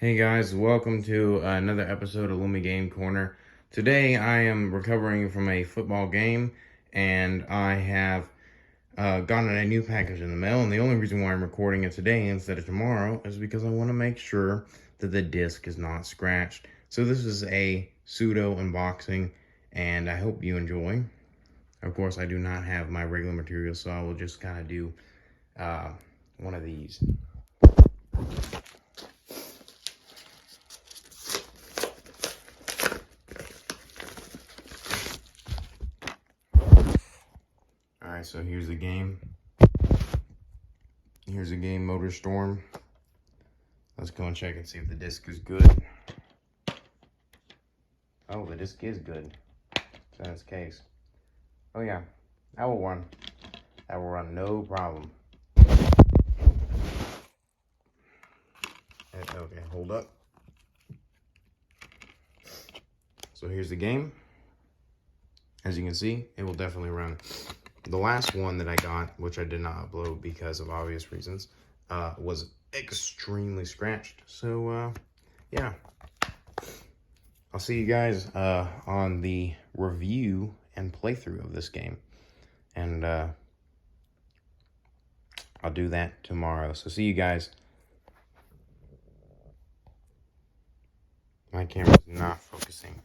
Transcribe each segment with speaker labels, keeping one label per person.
Speaker 1: Hey guys, welcome to another episode of Lumi Game Corner. Today I am recovering from a football game and I have gotten a new package in the mail, and the only reason why I'm recording it today instead of tomorrow is because I want to make sure that the disc is not scratched. So this is a pseudo unboxing and I hope you enjoy. Of course, I do not have my regular material, so I will just kind of do one of these. Alright, so here's the game. Here's a game, Motor Storm. Let's go and check and see if the disc is good. Oh, the disc is good. It's in its case. Oh yeah, that will run. That will run no problem. Okay, hold up. So here's the game. As you can see, it will definitely run. The last one that I got, which I did not upload because of obvious reasons, was extremely scratched. So, yeah. I'll see you guys on the review and playthrough of this game. And I'll do that tomorrow. So see you guys. My camera's not focusing.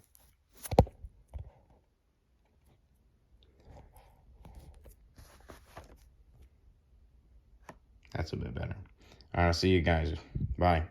Speaker 1: That's a bit better. All right, I'll see you guys. Bye.